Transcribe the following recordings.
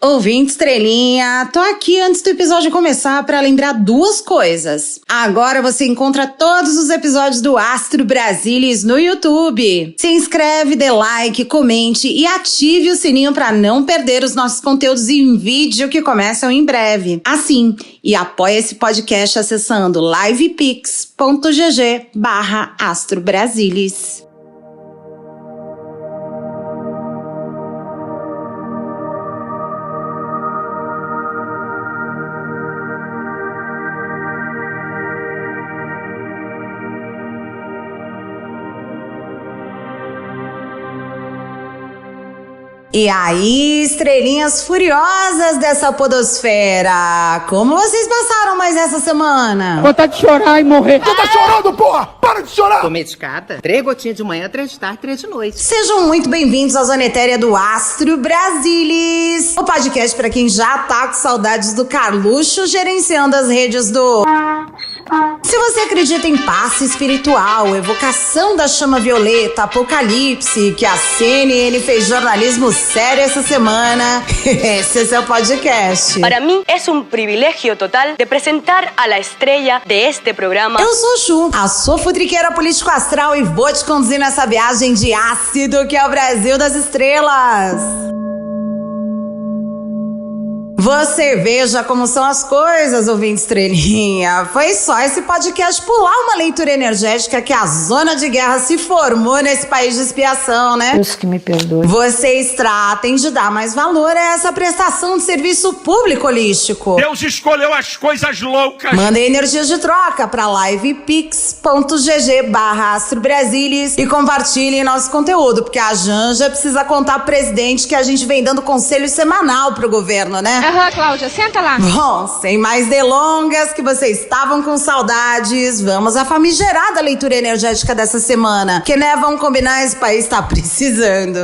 Ouvinte estrelinha, tô aqui antes do episódio começar para lembrar duas coisas. Agora você encontra todos os episódios do Astro Brasilis no YouTube. Se inscreve, dê like, comente e ative o sininho para não perder os nossos conteúdos em vídeo que começam em breve. Assim, e apoia esse podcast acessando livepix.gg/astrobrasilis. E aí, estrelinhas furiosas dessa podosfera, como vocês passaram mais essa semana? Vontade de chorar e morrer. Você tá chorando, porra? Para de chorar! Tô medicada. 3 gotinhas de manhã, 3 de tarde, 3 de noite. Sejam muito bem-vindos à Zona Etérea do Astro Brasilis, o podcast pra quem já tá com saudades do Carluxo gerenciando as redes do... Se você acredita em passe espiritual, evocação da chama violeta, apocalipse, que a CNN fez jornalismo sério essa semana, esse é seu podcast. Para mí es un privilegio total de presentar a la estrella de este programa. Eu sou Chu, a sua futriqueira político astral, e vou te conduzir nessa viagem de ácido que é o Brasil das estrelas. Você veja como são as coisas, ouvinte estrelinha. Foi só esse podcast pular uma leitura energética que a zona de guerra se formou nesse país de expiação, né? Deus que me perdoe. Vocês tratem de dar mais valor a essa prestação de serviço público holístico. Deus escolheu as coisas loucas. Mandem energias de troca para livepix.gg/astrobrasilis e compartilhem nosso conteúdo, porque a Janja precisa contar pro presidente que a gente vem dando conselho semanal pro governo, né? Aham, Cláudia, senta lá. Bom, sem mais delongas, que vocês estavam com saudades, vamos à famigerada leitura energética dessa semana, que, né, vamos combinar, esse país tá precisando.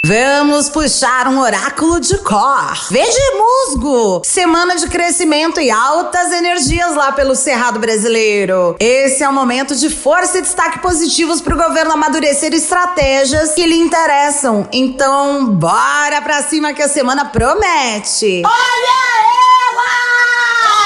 Vamos puxar um oráculo de cor. Verde musgo. Semana de crescimento e altas energias lá pelo Cerrado brasileiro. Esse é um momento de força e destaque positivos pro governo amadurecer estratégias que lhe interessam. Então, bora pra cima que a semana promete. Olha ela!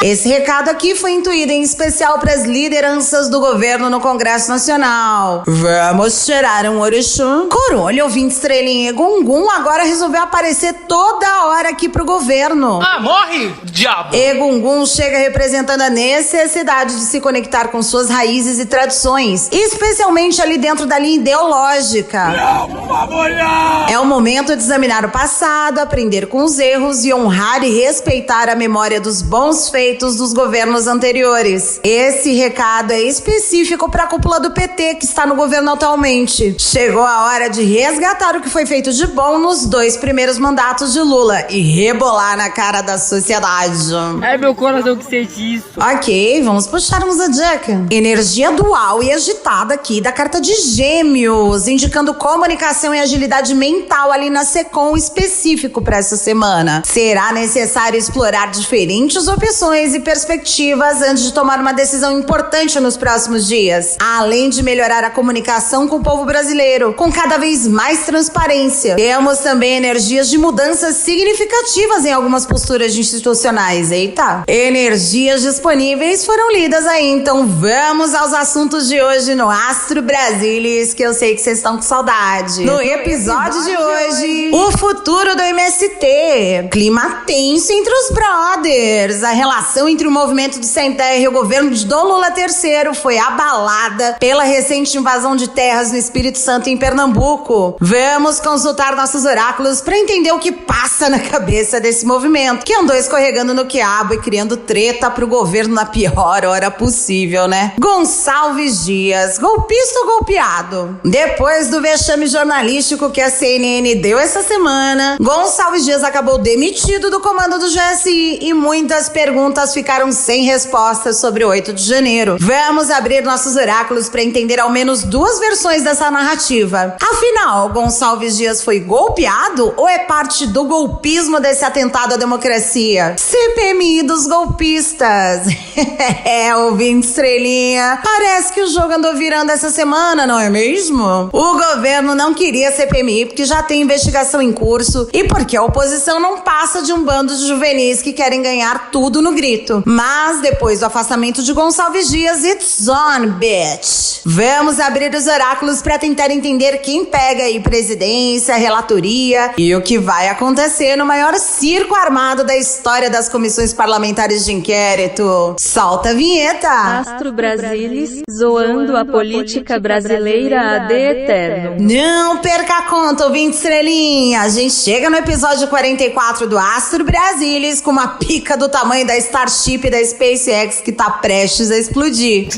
Esse recado aqui foi intuído em especial para as lideranças do governo no Congresso Nacional. Vamos tirar um orixum. Corolho, ouvinte estrelinha, Egungun agora resolveu aparecer toda hora aqui pro governo. Ah, morre, diabo! Egungun chega representando a necessidade de se conectar com suas raízes e tradições, especialmente ali dentro da linha ideológica. Não, por favor, não! É o momento de examinar o passado, aprender com os erros e honrar e respeitar a memória dos bons feitos dos governos anteriores. Esse recado é específico para a cúpula do PT que está no governo atualmente. Chegou a hora de resgatar o que foi feito de bom nos 2 primeiros mandatos de Lula e rebolar na cara da sociedade. Ai, meu coração que sente isso. Ok, vamos puxar um zodiaco. Energia dual e agitada aqui da carta de Gêmeos, indicando comunicação e agilidade mental ali na SECOM específico para essa semana. Será necessário explorar diferentes opções e perspectivas antes de tomar uma decisão importante nos próximos dias, além de melhorar a comunicação com o povo brasileiro, com cada vez mais transparência. Temos também energias de mudanças significativas em algumas posturas institucionais. Eita! Energias disponíveis foram lidas aí, então vamos aos assuntos de hoje no Astro Brasilis, que eu sei que vocês estão com saudade. No episódio de hoje, o futuro do MST, clima tenso entre os brothers, a relação entre o movimento do Sem Terra e o governo de Dom Lula III foi abalada pela recente invasão de terras no Espírito Santo e em Pernambuco. Vamos consultar nossos oráculos para entender o que passa na cabeça desse movimento, que andou escorregando no quiabo e criando treta pro governo na pior hora possível, né? Gonçalves Dias, golpista ou golpeado? Depois do vexame jornalístico que a CNN deu essa semana, Gonçalves Dias acabou demitido do comando do GSI e muitas perguntas perguntas ficaram sem respostas sobre o 8 de janeiro. Vamos abrir nossos oráculos para entender ao menos duas versões dessa narrativa. Afinal, Gonçalves Dias foi golpeado ou é parte do golpismo desse atentado à democracia? CPMI dos golpistas. Ouvinte estrelinha. Parece que o jogo andou virando essa semana, não é mesmo? O governo não queria CPMI porque já tem investigação em curso e porque a oposição não passa de um bando de juvenis que querem ganhar tudo no grito. Mas depois do afastamento de Gonçalves Dias, it's on, bitch. Vamos abrir os oráculos para tentar entender quem pega aí presidência, relatoria e o que vai acontecer no maior circo armado da história das comissões parlamentares de inquérito. Solta a vinheta! Astro Brasilis, zoando a política brasileira ad eterno. Não perca a conta, ouvinte estrelinha. A gente chega no episódio 44 do Astro Brasilis com uma pica do tamanho da Starship da SpaceX que tá prestes a explodir.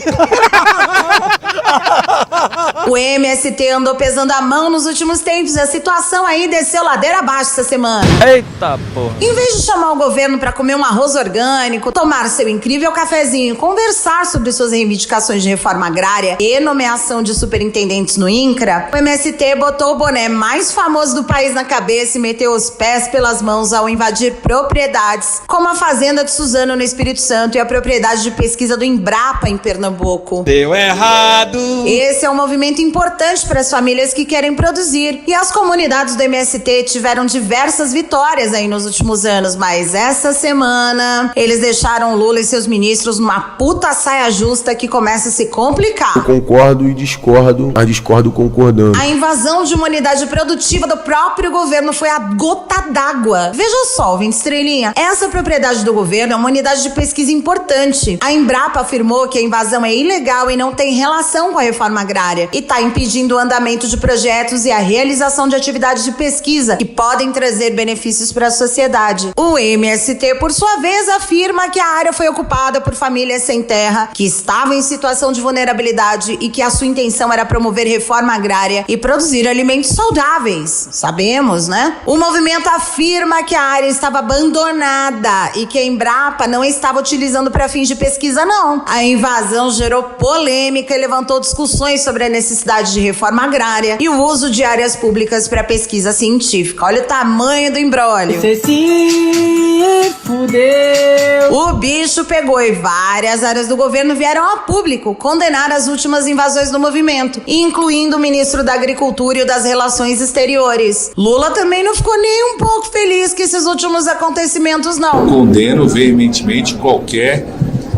O MST andou pesando a mão nos últimos tempos e a situação aí desceu ladeira abaixo essa semana. Eita porra! Em vez de chamar o governo pra comer um arroz orgânico, tomar seu incrível cafezinho, conversar sobre suas reivindicações de reforma agrária e nomeação de superintendentes no INCRA, o MST botou o boné mais famoso do país na cabeça e meteu os pés pelas mãos ao invadir propriedades, como a fazenda de Suzano no Espírito Santo e a propriedade de pesquisa do Embrapa em Pernambuco. Deu errado! Esse é um movimento importante para as famílias que querem produzir. E as comunidades do MST tiveram diversas vitórias aí nos últimos anos, mas essa semana eles deixaram Lula e seus ministros numa puta saia justa que começa a se complicar. Eu concordo e discordo, mas discordo concordando. A invasão de uma unidade produtiva do próprio governo foi a gota d'água. Veja só, ouvinte estrelinha, essa propriedade do governo é uma unidade de pesquisa importante. A Embrapa afirmou que a invasão é ilegal e não tem relação com a reforma agrária e está impedindo o andamento de projetos e a realização de atividades de pesquisa que podem trazer benefícios para a sociedade. O MST, por sua vez, afirma que a área foi ocupada por famílias sem terra, que estavam em situação de vulnerabilidade e que a sua intenção era promover reforma agrária e produzir alimentos saudáveis. Sabemos, né? O movimento afirma que a área estava abandonada e que a Embrapa não estava utilizando para fins de pesquisa, não. A invasão gerou polêmica e levantou discussões sobre a necessidade de reforma agrária e o uso de áreas públicas para pesquisa científica. Olha o tamanho do imbróglio. Você se fudeu. O bicho pegou e várias áreas do governo vieram a público condenar as últimas invasões do movimento, incluindo o ministro da Agricultura e o das Relações Exteriores. Lula também não ficou nem um pouco feliz com esses últimos acontecimentos, não. Condeno veementemente qualquer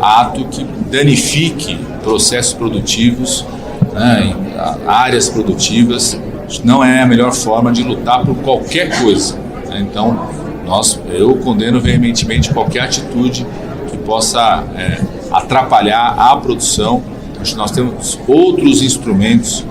ato que danifique processos produtivos, né, áreas produtivas. Não é a melhor forma de lutar por qualquer coisa, né? Então, eu condeno veementemente qualquer atitude que possa atrapalhar a produção. Acho que nós temos outros instrumentos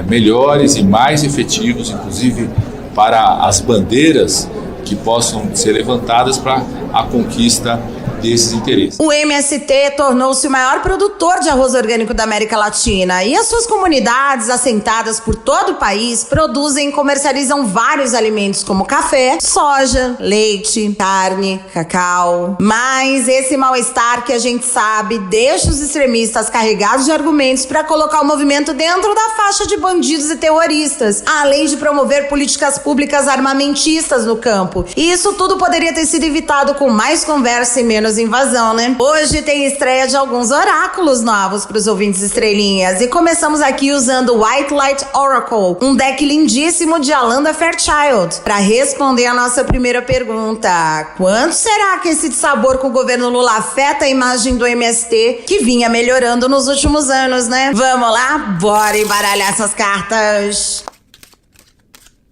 melhores e mais efetivos, inclusive para as bandeiras que possam ser levantadas para a conquista desses interesses. O MST tornou-se o maior produtor de arroz orgânico da América Latina e as suas comunidades assentadas por todo o país produzem e comercializam vários alimentos como café, soja, leite, carne, cacau. Mas esse mal-estar que a gente sabe deixa os extremistas carregados de argumentos para colocar o movimento dentro da faixa de bandidos e terroristas, além de promover políticas públicas armamentistas no campo. E isso tudo poderia ter sido evitado com mais conversa e menos invasão, né? Hoje tem estreia de alguns oráculos novos para os ouvintes estrelinhas e começamos aqui usando o White Light Oracle, um deck lindíssimo de Alanda Fairchild, para responder a nossa primeira pergunta. Quanto será que esse dissabor com o governo Lula afeta a imagem do MST que vinha melhorando nos últimos anos, né? Vamos lá? Bora embaralhar essas cartas.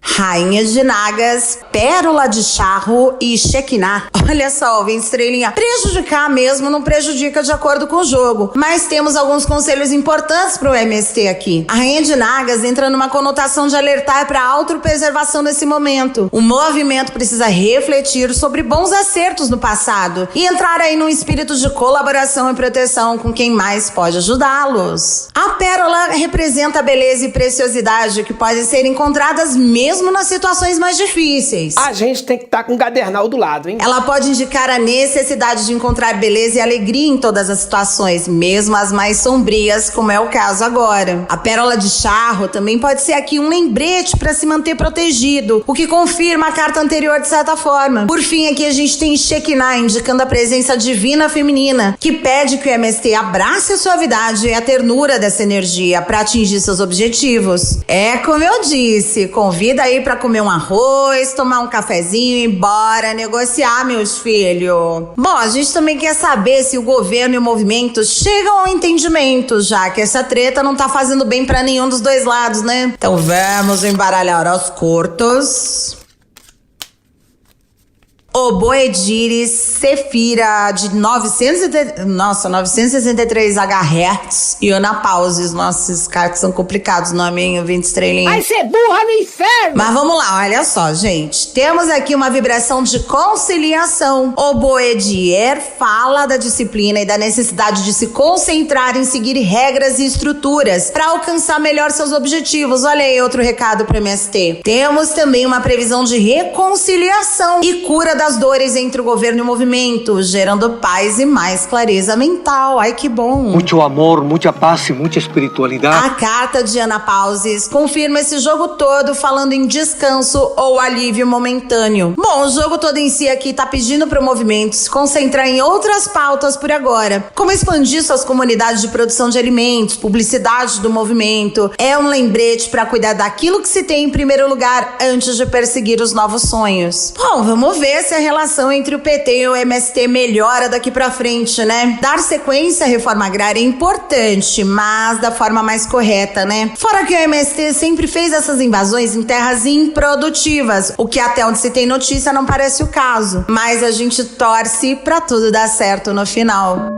Rainha de Nagas, Pérola de Charro e Shekinah. Olha só, vem estrelinha. Prejudicar mesmo não prejudica de acordo com o jogo, mas temos alguns conselhos importantes pro MST aqui. A Rainha de Nagas entra numa conotação de alertar para a autopreservação nesse momento. O movimento precisa refletir sobre bons acertos no passado e entrar aí num espírito de colaboração e proteção com quem mais pode ajudá-los. A Pérola representa a beleza e preciosidade que podem ser encontradas mesmo mesmo nas situações mais difíceis. A gente tem que estar com o Gadernal do lado, hein? Ela pode indicar a necessidade de encontrar beleza e alegria em todas as situações, mesmo as mais sombrias, como é o caso agora. A pérola de charro também pode ser aqui um lembrete para se manter protegido, o que confirma a carta anterior de certa forma. Por fim, aqui a gente tem Shekinah, indicando a presença divina feminina, que pede que o MST abrace a suavidade e a ternura dessa energia para atingir seus objetivos. É como eu disse, convida aí para comer um arroz, tomar um cafezinho e bora negociar, meus filhos. Bom, a gente também quer saber se o governo e o movimento chegam ao entendimento, já que essa treta não tá fazendo bem para nenhum dos dois lados, né? Então vamos embaralhar aos curtos. O Boediris Sefira de 963 HZ e Ana Pauses. Nossa, esses caras são complicados, nome, hein? 20 estrelinhas. Vai ser burra no inferno! Mas vamos lá, olha só, gente. Temos aqui uma vibração de conciliação. O Boedier fala da disciplina e da necessidade de se concentrar em seguir regras e estruturas para alcançar melhor seus objetivos. Olha aí outro recado para MST. Temos também uma previsão de reconciliação e cura das dores entre o governo e o movimento, gerando paz e mais clareza mental. Ai, que bom. Muito amor, muita paz e muita espiritualidade. A carta de Ana Pauses confirma esse jogo todo falando em descanso ou alívio momentâneo. Bom, o jogo todo em si aqui tá pedindo pro movimento se concentrar em outras pautas por agora, como expandir suas comunidades de produção de alimentos, publicidade do movimento. É um lembrete para cuidar daquilo que se tem em primeiro lugar antes de perseguir os novos sonhos. Bom, vamos ver se a relação entre o PT e o MST melhora daqui pra frente, né? Dar sequência à reforma agrária é importante, mas da forma mais correta, né? Fora que o MST sempre fez essas invasões em terras improdutivas, o que até onde se tem notícia não parece o caso. Mas a gente torce pra tudo dar certo no final.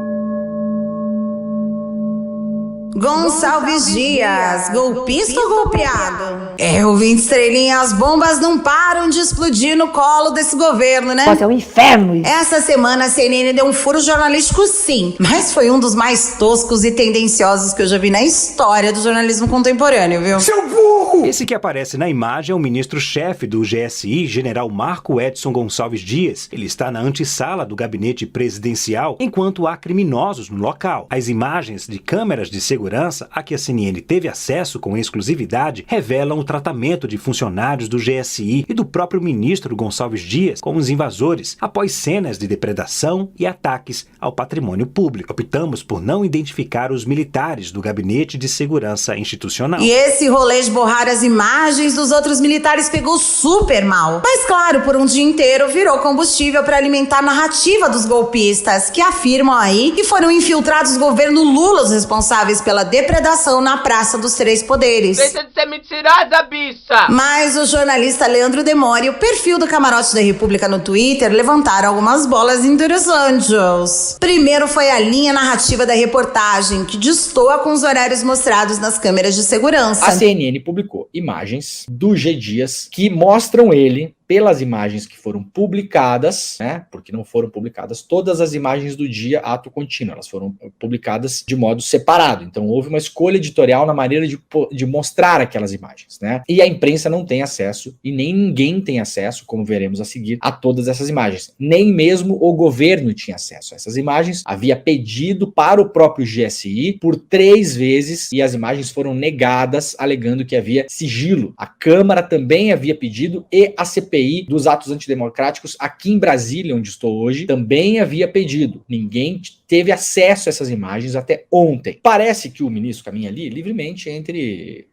Gonçalves Dias, golpista ou golpeado? É, o 20 estrelinhas, as bombas não param de explodir no colo desse governo, né? Nossa, é um inferno isso. Essa semana a CNN deu um furo jornalístico, sim, mas foi um dos mais toscos e tendenciosos que eu já vi na história do jornalismo contemporâneo, viu? Seu burro! Esse que aparece na imagem é o ministro-chefe do GSI, general Marco Edson Gonçalves Dias. Ele está na antessala do gabinete presidencial, enquanto há criminosos no local. As imagens de câmeras de segurança a que a CNN teve acesso com exclusividade revelam o tratamento de funcionários do GSI e do próprio ministro Gonçalves Dias com os invasores, após cenas de depredação e ataques ao patrimônio público. Optamos por não identificar os militares do Gabinete de Segurança Institucional. E esse rolê de borrar as imagens dos outros militares pegou super mal. Mas claro, por um dia inteiro virou combustível para alimentar a narrativa dos golpistas, que afirmam aí que foram infiltrados do governo Lula os responsáveis pela depredação na Praça dos Três Poderes. Deixa de ser mentirosa, bicha! Mas o jornalista Leandro Demore e o perfil do Camarote da República no Twitter levantaram algumas bolas interessantes. Primeiro foi a linha narrativa da reportagem, que destoa com os horários mostrados nas câmeras de segurança. A CNN publicou imagens do G. Dias que mostram ele, pelas imagens que foram publicadas, né, porque não foram publicadas todas as imagens do dia ato contínuo, elas foram publicadas de modo separado, então houve uma escolha editorial na maneira de mostrar aquelas imagens, né, e a imprensa não tem acesso, e nem ninguém tem acesso, como veremos a seguir, a todas essas imagens, nem mesmo o governo tinha acesso a essas imagens, havia pedido para o próprio GSI por 3 vezes, e as imagens foram negadas, alegando que havia sigilo. A Câmara também havia pedido, e a CPI dos atos antidemocráticos aqui em Brasília, onde estou hoje, também havia pedido. Ninguém teve acesso a essas imagens até ontem. Parece que o ministro caminha ali livremente entre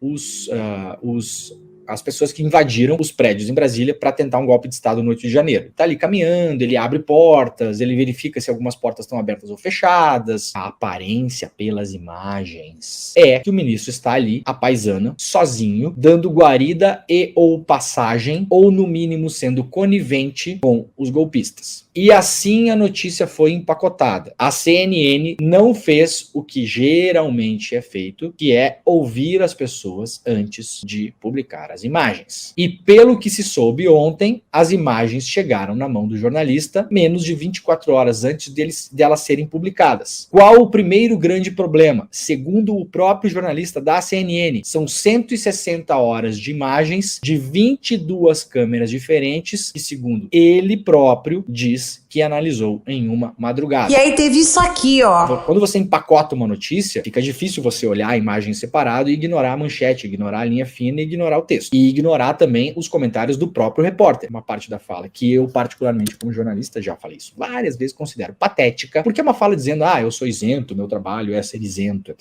as pessoas que invadiram os prédios em Brasília para tentar um golpe de Estado no 8 de janeiro. Tá ali caminhando, ele abre portas, ele verifica se algumas portas estão abertas ou fechadas. A aparência pelas imagens é que o ministro está ali, à paisana, sozinho, dando guarida e ou passagem, ou no mínimo sendo conivente com os golpistas. E assim a notícia foi empacotada. A CNN não fez o que geralmente é feito, que é ouvir as pessoas antes de publicar as imagens. E pelo que se soube ontem, as imagens chegaram na mão do jornalista menos de 24 horas antes delas serem publicadas. Qual o primeiro grande problema? Segundo o próprio jornalista da CNN, são 160 horas de imagens de 22 câmeras diferentes e, segundo ele próprio, diz que analisou em uma madrugada. E aí teve isso aqui, ó. Quando você empacota uma notícia, fica difícil você olhar a imagem separada e ignorar a manchete, ignorar a linha fina e ignorar o texto. E ignorar também os comentários do próprio repórter. Uma parte da fala que eu, particularmente como jornalista, já falei isso várias vezes, considero patética, porque é uma fala dizendo, eu sou isento, meu trabalho é ser isento.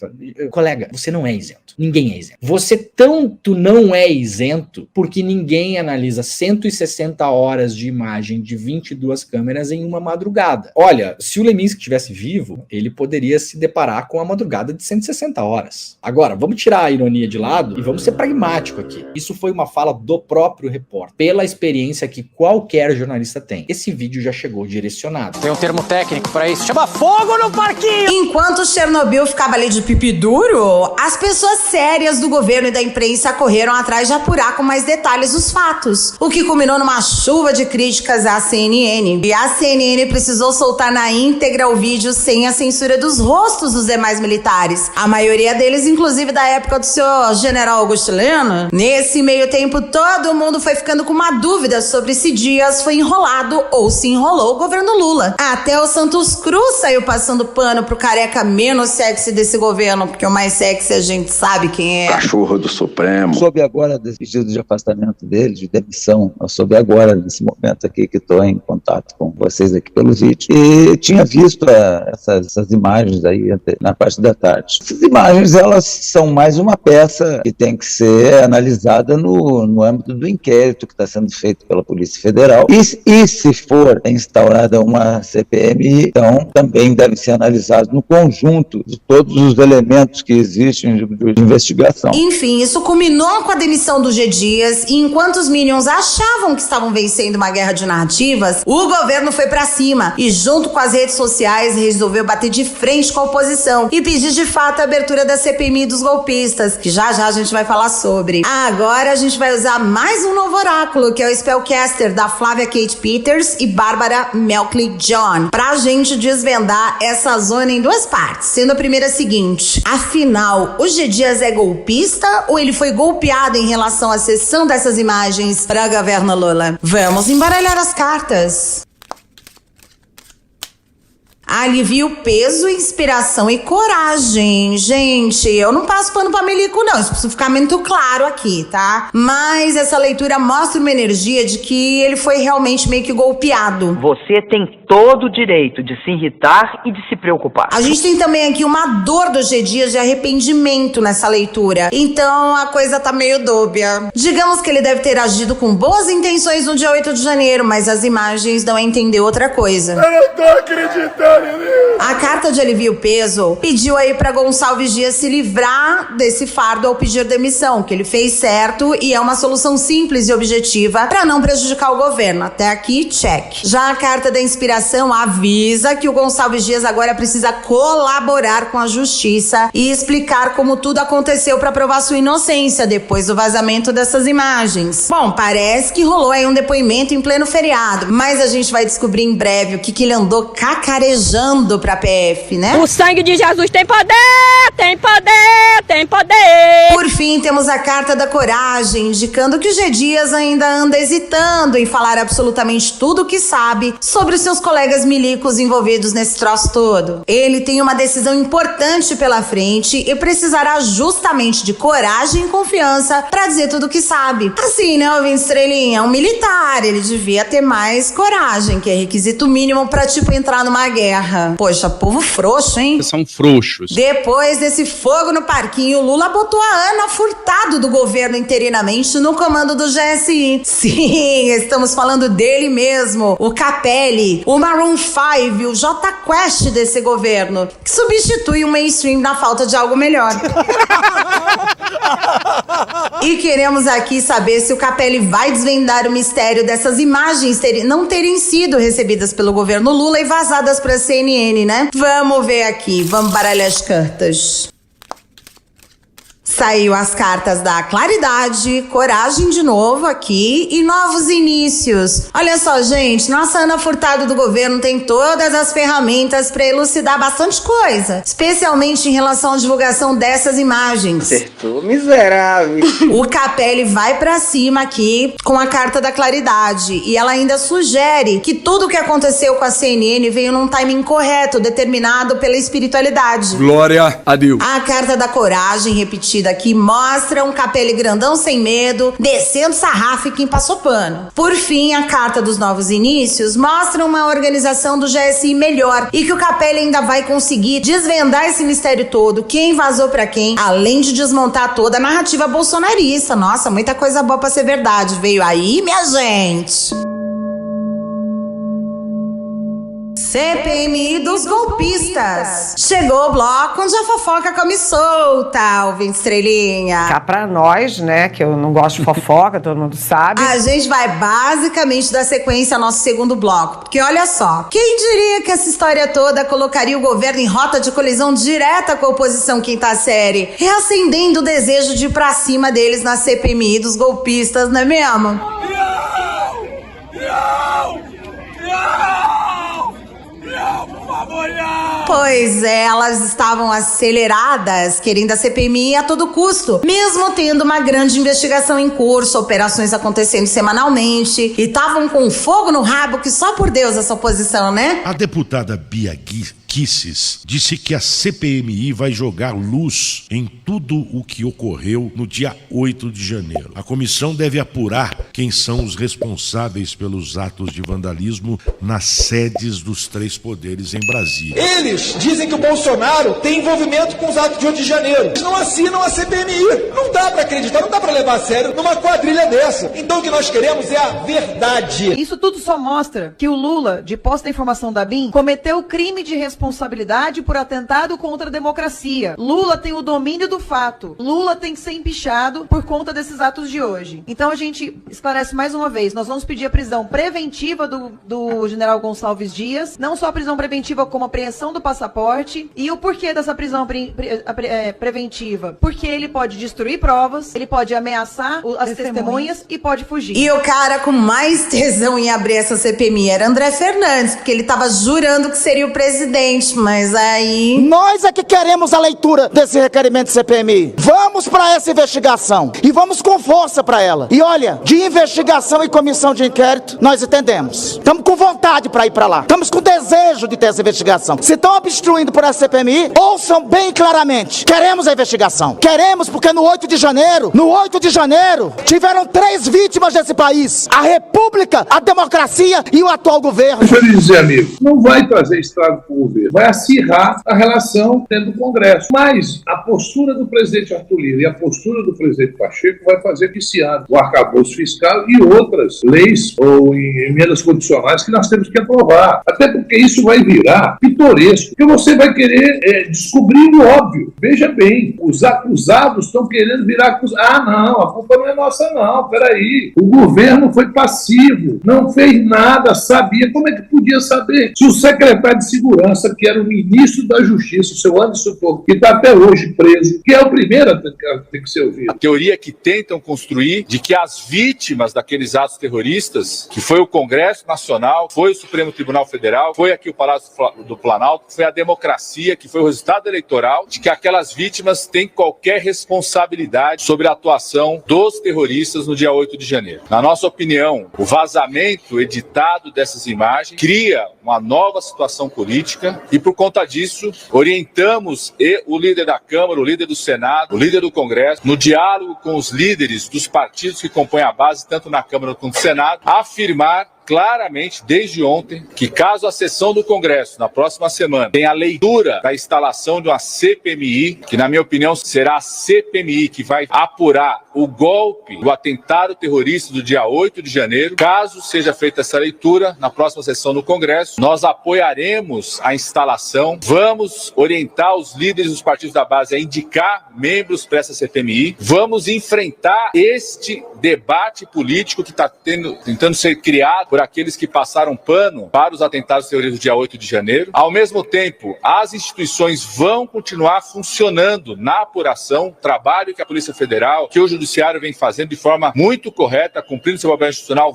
Colega, você não é isento. Ninguém é isento. Você tanto não é isento porque ninguém analisa 160 horas de imagem de 22 câmeras em uma madrugada. Olha, se o Leminski estivesse vivo, ele poderia se deparar com a madrugada de 160 horas. Agora, vamos tirar a ironia de lado e vamos ser pragmático aqui. Isso foi uma fala do próprio repórter, pela experiência que qualquer jornalista tem. Esse vídeo já chegou direcionado. Tem um termo técnico para isso, chama fogo no parquinho! Enquanto Chernobyl ficava ali de pipi duro, as pessoas sérias do governo e da imprensa correram atrás de apurar com mais detalhes os fatos, o que culminou numa chuva de críticas à CNN. E a CNN precisou soltar na íntegra o vídeo sem a censura dos rostos dos demais militares, a maioria deles inclusive da época do seu general Augusto Heleno. Nesse meio tempo, todo mundo foi ficando com uma dúvida sobre se Dias foi enrolado ou se enrolou o governo Lula. Até o Santos Cruz saiu passando pano pro careca menos sexy desse governo, porque o mais sexy a gente sabe quem é. Cachorro do Supremo. Soube agora desse pedido de afastamento dele, de demissão. Eu soube agora, nesse momento aqui que estou em contato com vocês aqui pelo vídeo. E tinha visto essas imagens aí na parte da tarde. Essas imagens, elas são mais uma peça que tem que ser analisada no âmbito do inquérito que está sendo feito pela Polícia Federal. E se for instaurada uma CPMI, então também deve ser analisado no conjunto de todos os elementos que existem de investigação. Enfim, isso culminou com a demissão do G. Dias, e enquanto os Minions achavam que estavam vencendo uma guerra de narrativas, o governo foi pra cima e, junto com as redes sociais, resolveu bater de frente com a oposição e pedir de fato a abertura da CPMI dos golpistas, que já a gente vai falar sobre. Agora a gente vai usar mais um novo oráculo, que é o Spellcaster da Flávia Kate Peters e Bárbara Melkley John, pra gente desvendar essa zona em duas partes, sendo a primeira a seguinte: afinal, o G. Dias é golpista ou ele foi golpeado em relação à cessão dessas imagens para governo Lula? Vamos embaralhar as cartas. Alivio, peso, inspiração e coragem. Gente, eu não passo pano pra Melico, não. Isso precisa ficar muito claro aqui, tá? Mas essa leitura mostra uma energia de que ele foi realmente meio que golpeado. Você tem todo o direito de se irritar e de se preocupar. A gente tem também aqui uma dor do G. Dias de arrependimento nessa leitura. Então a coisa tá meio dúbia. Digamos que ele deve ter agido com boas intenções no dia 8 de janeiro, mas as imagens dão a entender outra coisa. Eu não tô acreditando. A carta de alivio peso pediu aí pra Gonçalves Dias se livrar desse fardo ao pedir demissão, que ele fez certo e é uma solução simples e objetiva pra não prejudicar o governo. Até aqui, check. Já a carta da inspiração avisa que o Gonçalves Dias agora precisa colaborar com a justiça e explicar como tudo aconteceu pra provar sua inocência depois do vazamento dessas imagens. Bom, parece que rolou aí um depoimento em pleno feriado, mas a gente vai descobrir em breve o que ele andou cacarejando pra PF, né? O sangue de Jesus tem poder, tem poder, tem poder. Por fim, temos a carta da coragem, indicando que o G. Dias ainda anda hesitando em falar absolutamente tudo o que sabe sobre os seus colegas milicos envolvidos nesse troço todo. Ele tem uma decisão importante pela frente e precisará justamente de coragem e confiança pra dizer tudo o que sabe. Assim, né, ouvinte estrelinha? É um militar, ele devia ter mais coragem, que é requisito mínimo pra, entrar numa guerra. Poxa, povo frouxo, hein? São frouxos. Depois desse fogo no parquinho, Lula botou a Ana Furtado do governo interinamente no comando do GSI. Sim, estamos falando dele mesmo, o Capelli, o Maroon 5, o J Quest desse governo, que substitui o mainstream na falta de algo melhor. E queremos aqui saber se o Capelli vai desvendar o mistério dessas imagens não terem sido recebidas pelo governo Lula e vazadas pra CNN, né? Vamos ver aqui, vamos baralhar as cartas. Saiu as cartas da claridade, coragem de novo aqui e novos inícios. Olha só, gente, nossa Ana Furtado do governo tem todas as ferramentas para elucidar bastante coisa, especialmente em relação à divulgação dessas imagens. Acertou, miserável. O Capelli vai pra cima aqui com a carta da claridade e ela ainda sugere que tudo o que aconteceu com a CNN veio num timing correto, determinado pela espiritualidade. Glória a Deus. A carta da coragem, repetida aqui, mostra um Capelli grandão sem medo, descendo sarrafo e quem passou pano. Por fim, a carta dos novos inícios mostra uma organização do GSI melhor e que o Capelli ainda vai conseguir desvendar esse mistério todo, quem vazou pra quem, além de desmontar toda a narrativa bolsonarista. Nossa, muita coisa boa pra ser verdade veio aí, minha gente. CPMI dos golpistas. Chegou o bloco onde a fofoca come solta, Alvin Estrelinha. Cá pra nós, né, que eu não gosto de fofoca, todo mundo sabe. A gente vai basicamente dar sequência ao nosso segundo bloco, porque olha só, quem diria que essa história toda colocaria o governo em rota de colisão direta com a oposição quinta série, reacendendo o desejo de ir pra cima deles na CPMI dos golpistas, não é mesmo? Pois é, elas estavam aceleradas, querendo a CPMI a todo custo, mesmo tendo uma grande investigação em curso, operações acontecendo semanalmente, e estavam com fogo no rabo que só por Deus essa oposição, né? A deputada Bia Kicis disse que a CPMI vai jogar luz em tudo o que ocorreu no dia 8 de janeiro. A comissão deve apurar quem são os responsáveis pelos atos de vandalismo nas sedes dos três poderes em Brasília. Eles dizem que o Bolsonaro tem envolvimento com os atos de 8 de janeiro. Eles não assinam a CPMI. Não dá pra acreditar, não dá pra levar a sério numa quadrilha dessa. Então o que nós queremos é a verdade. Isso tudo só mostra que o Lula, de posse da informação da BIM, cometeu crime de responsabilidade por atentado contra a democracia. Lula tem o domínio do fato. Lula tem que ser empichado por conta desses atos de hoje. Então a gente esclarece mais uma vez. Nós vamos pedir a prisão preventiva do general Gonçalves Dias. Não só a prisão preventiva, como a apreensão do passaporte. E o porquê dessa prisão preventiva? Porque ele pode destruir provas, ele pode ameaçar as testemunhas e pode fugir. E o cara com mais tesão em abrir essa CPMI era André Fernandes, porque ele tava jurando que seria o presidente, mas aí... Nós é que queremos a leitura desse requerimento de CPMI. Vamos para essa investigação e vamos com força para ela. E olha, de investigação e comissão de inquérito, nós entendemos. Estamos com vontade para ir para lá. Estamos com desejo de ter essa investigação. Se estão obstruindo por essa CPMI, ouçam bem claramente. Queremos a investigação. Queremos porque no 8 de janeiro, tiveram 3 vítimas desse país. A República, a democracia e o atual governo. Deixa eu lhe dizer, amigo, não vai trazer estrago para o governo. Vai acirrar a relação dentro do Congresso. Mas a postura do presidente Arthur Lira e a postura do presidente Pacheco vai fazer que esse ano o arcabouço fiscal e outras leis ou emendas condicionais que nós temos que aprovar. Até porque isso vai virar pitoresco. Porque você vai querer descobrir o óbvio. Veja bem, os acusados estão querendo virar acusados. Ah, não, a culpa não é nossa não, peraí. O governo foi passivo, não fez nada, sabia. Como é que podia saber? Se o secretário de Segurança, que era o ministro da Justiça, o seu Anderson Torres, que está até hoje preso, que é o primeiro a ter que ser ouvido. A teoria que tentam construir de que as vítimas daqueles atos terroristas, que foi o Congresso Nacional, foi o Supremo Tribunal Federal, foi aqui o Palácio do Planalto, foi a democracia, que foi o resultado eleitoral, de que aquelas vítimas têm qualquer responsabilidade sobre a atuação dos terroristas no dia 8 de janeiro. Na nossa opinião, o vazamento editado dessas imagens cria uma nova situação política e, por conta disso, orientamos o líder da Câmara, o líder do Senado, o líder do Congresso, no diálogo com os líderes dos partidos que compõem a base, tanto na Câmara quanto no Senado, a afirmar claramente, desde ontem, que caso a sessão do Congresso, na próxima semana, tenha a leitura da instalação de uma CPMI, que na minha opinião será a CPMI que vai apurar o golpe, o atentado terrorista do dia 8 de janeiro, caso seja feita essa leitura, na próxima sessão do Congresso, nós apoiaremos a instalação, vamos orientar os líderes dos partidos da base a indicar membros para essa CPMI, vamos enfrentar este debate político que está tentando ser criado por aqueles que passaram pano para os atentados terroristas do dia 8 de janeiro. Ao mesmo tempo, as instituições vão continuar funcionando na apuração, trabalho que a Polícia Federal, que o Judiciário vem fazendo de forma muito correta, cumprindo seu papel institucional,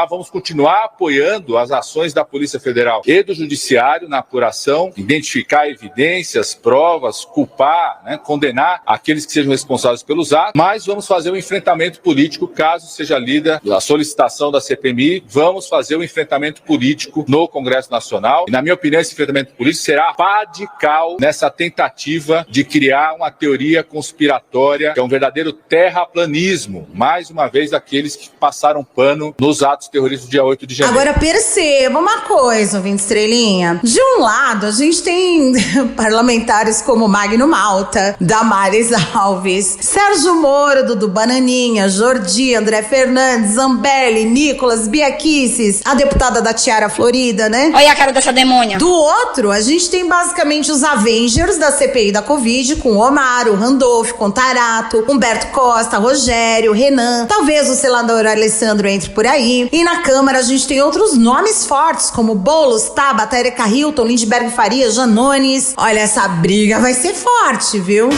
vamos continuar apoiando as ações da Polícia Federal e do Judiciário na apuração, identificar evidências, provas, culpar, condenar aqueles que sejam responsáveis pelos atos, mas vamos fazer um enfrentamento político, caso seja lida a solicitação da CPMI, vamos fazer um enfrentamento político no Congresso Nacional. E, na minha opinião, esse enfrentamento político será radical nessa tentativa de criar uma teoria conspiratória, que é um verdadeiro terraplanismo, mais uma vez, daqueles que passaram pano nos atos terroristas do dia 8 de janeiro. Agora perceba uma coisa, ouvinte Estrelinha. De um lado, a gente tem parlamentares como Magno Malta, Damares Alves, Sérgio Moro, Dudu Bananinha, Jordi, André Fernandes, Zambelli, Nicolas, Biaquices, a deputada da Tiara Florida, né? Olha a cara dessa demônia. Do outro, a gente tem basicamente os Avengers da CPI da Covid, com o Omar, o Randolph, Contarato, Humberto Costa, Rogério, Renan, talvez o senador Alessandro entre por aí. E na Câmara a gente tem outros nomes fortes, como Boulos, Tabata, Erika Hilton, Lindbergh Faria, Janones. Olha, essa briga vai ser forte, viu?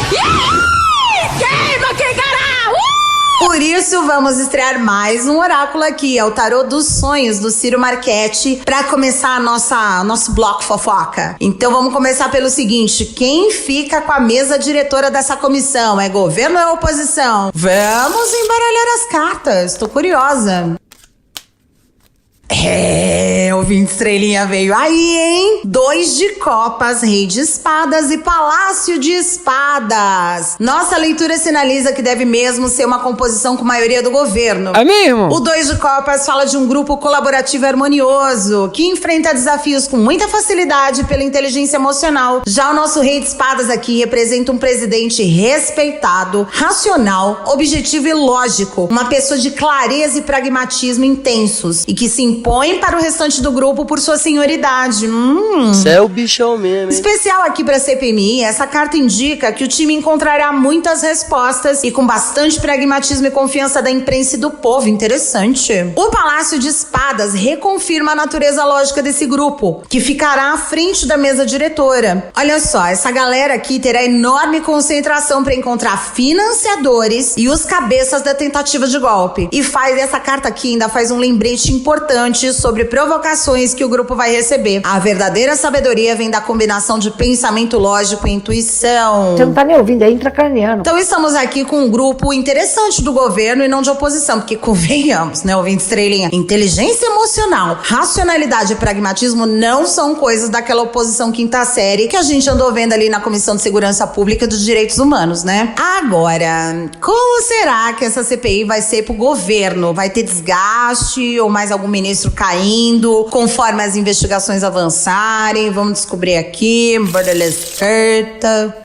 Queima quem cará! Por isso, vamos estrear mais um oráculo aqui, é o Tarô dos Sonhos, do Ciro Marchetti, pra começar nosso bloco fofoca. Então vamos começar pelo seguinte: quem fica com a mesa diretora dessa comissão? É governo ou é oposição? Vamos embaralhar as cartas, tô curiosa. Ouvinte Estrelinha veio aí, hein? 2 de copas, Rei de espadas e Palácio de espadas. Nossa leitura sinaliza que deve mesmo ser uma composição com maioria do governo. É mesmo? O 2 de copas fala de um grupo colaborativo e harmonioso, que enfrenta desafios com muita facilidade pela inteligência emocional. Já o nosso Rei de espadas aqui representa um presidente respeitado, racional, objetivo e lógico. Uma pessoa de clareza e pragmatismo intensos e que se impõe para o restante do grupo por sua senioridade. Cê é o bichão mesmo, hein? Especial aqui pra CPMI, essa carta indica que o time encontrará muitas respostas e com bastante pragmatismo e confiança da imprensa e do povo. Interessante. O Palácio de Espadas reconfirma a natureza lógica desse grupo, que ficará à frente da mesa diretora. Olha só, essa galera aqui terá enorme concentração para encontrar financiadores e os cabeças da tentativa de golpe. E essa carta aqui ainda faz um lembrete importante sobre provocações que o grupo vai receber. A verdadeira sabedoria vem da combinação de pensamento lógico e intuição. Você não tá nem ouvindo, é intracraniano. Então estamos aqui com um grupo interessante do governo e não de oposição, porque convenhamos, né, ouvinte Estrelinha? Inteligência emocional, racionalidade e pragmatismo não são coisas daquela oposição quinta série que a gente andou vendo ali na Comissão de Segurança Pública e dos Direitos Humanos, né? Agora, como será que essa CPI vai ser pro governo? Vai ter desgaste ou mais algum ministro caindo conforme as investigações avançarem? Vamos descobrir aqui. Bordelesquerta.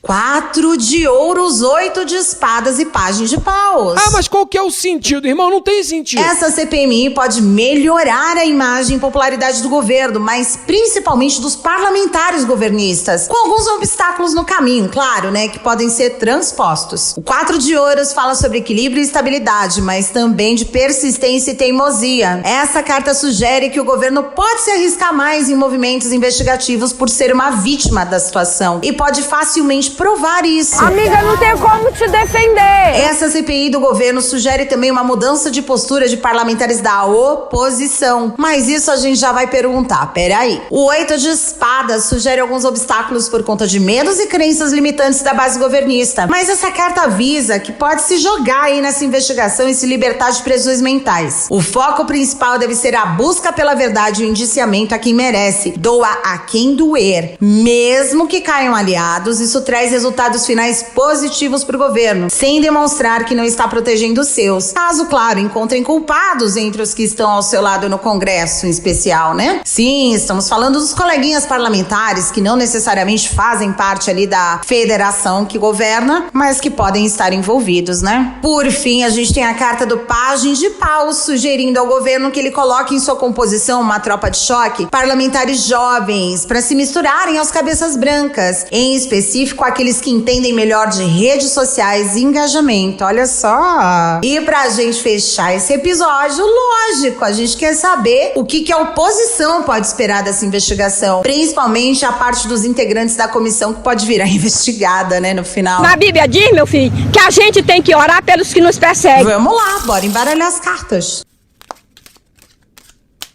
4 de ouros, 8 de espadas e pagens de paus. Ah, mas qual que é o sentido, irmão? Não tem sentido. Essa CPMI pode melhorar a imagem e popularidade do governo, mas principalmente dos parlamentares governistas, com alguns obstáculos no caminho, claro, né, que podem ser transpostos. O 4 de ouros fala sobre equilíbrio e estabilidade, mas também de persistência e teimosia. Essa carta sugere que o governo pode se arriscar mais em movimentos investigativos por ser uma vítima da situação e pode facilmente provar isso. Amiga, não tem como te defender. Essa CPI do governo sugere também uma mudança de postura de parlamentares da oposição. Mas isso a gente já vai perguntar, peraí. O 8 de espadas sugere alguns obstáculos por conta de medos e crenças limitantes da base governista. Mas essa carta avisa que pode se jogar aí nessa investigação e se libertar de prisões mentais. O foco principal deve ser a busca pela verdade e o indiciamento a quem merece. Doa a quem doer. Mesmo que caiam aliados, isso traz resultados finais positivos para o governo, sem demonstrar que não está protegendo os seus. Caso, claro, encontrem culpados entre os que estão ao seu lado no Congresso, em especial, né? Sim, estamos falando dos coleguinhas parlamentares que não necessariamente fazem parte ali da federação que governa, mas que podem estar envolvidos, né? Por fim, a gente tem a carta do Pajem de Paus, sugerindo ao governo que ele coloque em sua composição uma tropa de choque parlamentares jovens para se misturarem aos cabeças brancas, em específico aqueles que entendem melhor de redes sociais e engajamento. Olha só. E pra gente fechar esse episódio, lógico, a gente quer saber o que a oposição pode esperar dessa investigação, principalmente a parte dos integrantes da comissão que pode virar investigada, né, no final. Na Bíblia diz, meu filho, que a gente tem que orar pelos que nos perseguem. Vamos lá, bora embaralhar as cartas.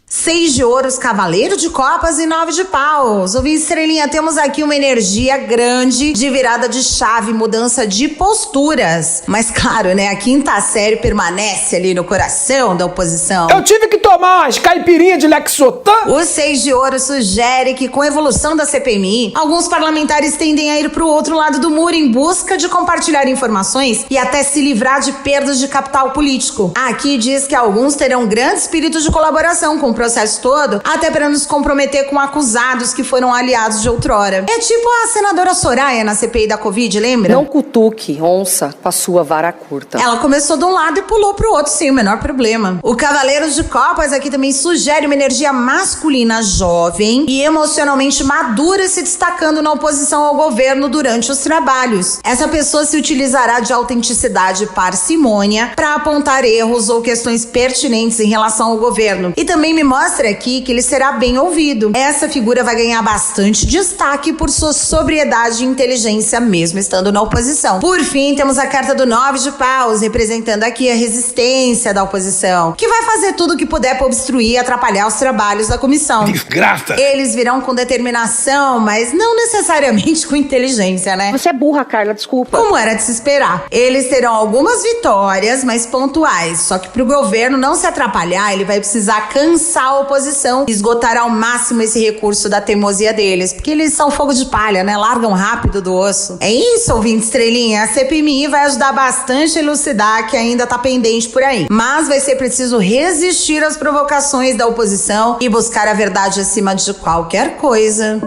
6 de ouros, cavaleiro de copas e 9 de paus. Ouvinte Estrelinha, temos aqui uma energia grande de virada de chave, mudança de posturas. Mas claro, né, a quinta série permanece ali no coração da oposição. Eu tive que tomar umas caipirinhas de Lexotan. O 6 de ouros sugere que com a evolução da CPMI, alguns parlamentares tendem a ir pro outro lado do muro em busca de compartilhar informações e até se livrar de perdas de capital político. Aqui diz que alguns terão grande espírito de colaboração com o processo todo, até para nos comprometer com acusados que foram aliados de outrora. É tipo a senadora Soraya na CPI da Covid, lembra? Não cutuque onça com a sua vara curta. Ela começou de um lado e pulou pro outro sem o menor problema. O Cavaleiro de Copas aqui também sugere uma energia masculina jovem e emocionalmente madura se destacando na oposição ao governo durante os trabalhos. Essa pessoa se utilizará de autenticidade e parcimônia para apontar erros ou questões pertinentes em relação ao governo. E também me mostra aqui que ele será bem ouvido. Essa figura vai ganhar bastante destaque por sua sobriedade e inteligência, mesmo estando na oposição. Por fim, temos a carta do 9 de paus, representando aqui a resistência da oposição, que vai fazer tudo o que puder para obstruir e atrapalhar os trabalhos da comissão. Desgraça! Eles virão com determinação, mas não necessariamente com inteligência, né? Você é burra, Carla, desculpa. Como era de se esperar. Eles terão algumas vitórias, mas pontuais. Só que pro governo não se atrapalhar, ele vai precisar cansar a oposição, esgotar ao máximo esse recurso da teimosia deles, porque eles são fogo de palha, né? Largam rápido do osso. É isso, ouvinte Estrelinha. A CPMI vai ajudar bastante a elucidar que ainda tá pendente por aí. Mas vai ser preciso resistir às provocações da oposição e buscar a verdade acima de qualquer coisa.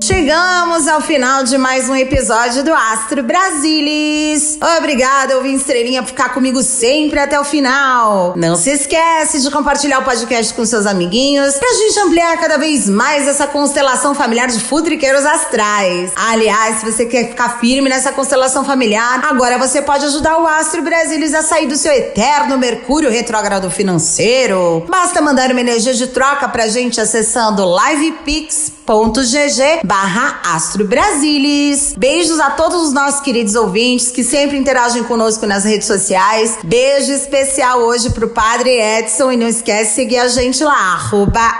Chegamos ao final de mais um episódio do Astro Brasilis. Obrigada, ouvinte Estrelinha, por ficar comigo sempre até o final. Não se esquece de compartilhar o podcast com seus amiguinhos pra gente ampliar cada vez mais essa constelação familiar de futriqueiros astrais. Aliás, se você quer ficar firme nessa constelação familiar, agora você pode ajudar o Astro Brasilis a sair do seu eterno Mercúrio retrógrado financeiro. Basta mandar uma energia de troca pra gente acessando livepix.gg/Astro Brasilis. Beijos a todos os nossos queridos ouvintes que sempre interagem conosco nas redes sociais. Beijo especial hoje pro Padre Edson e não esquece de seguir a gente lá,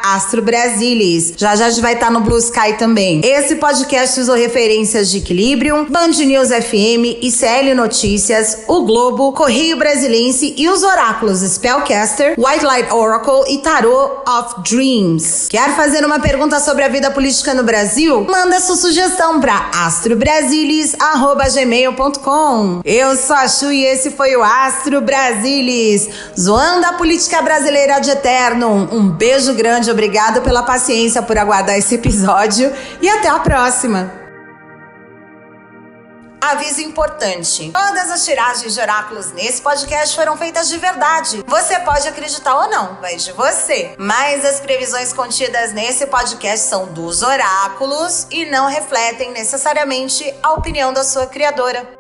@AstroBrasilis. Já a gente vai estar no Blue Sky também. Esse podcast usou referências de Equilibrium, Band News FM, ICL Notícias, O Globo, Correio Brasilense e os oráculos Spellcaster, White Light Oracle e Tarot of Dreams. Quer fazer uma pergunta sobre a vida política no Brasil? Manda sua sugestão para astrobrasilis@gmail.com. Eu sou a Chu e esse foi o Astro Brasilis, zoando a política brasileira de eterno. Um beijo grande, obrigado pela paciência por aguardar esse episódio e até a próxima. Aviso importante: todas as tiragens de oráculos nesse podcast foram feitas de verdade. Você pode acreditar ou não, vai de você. Mas as previsões contidas nesse podcast são dos oráculos e não refletem necessariamente a opinião da sua criadora.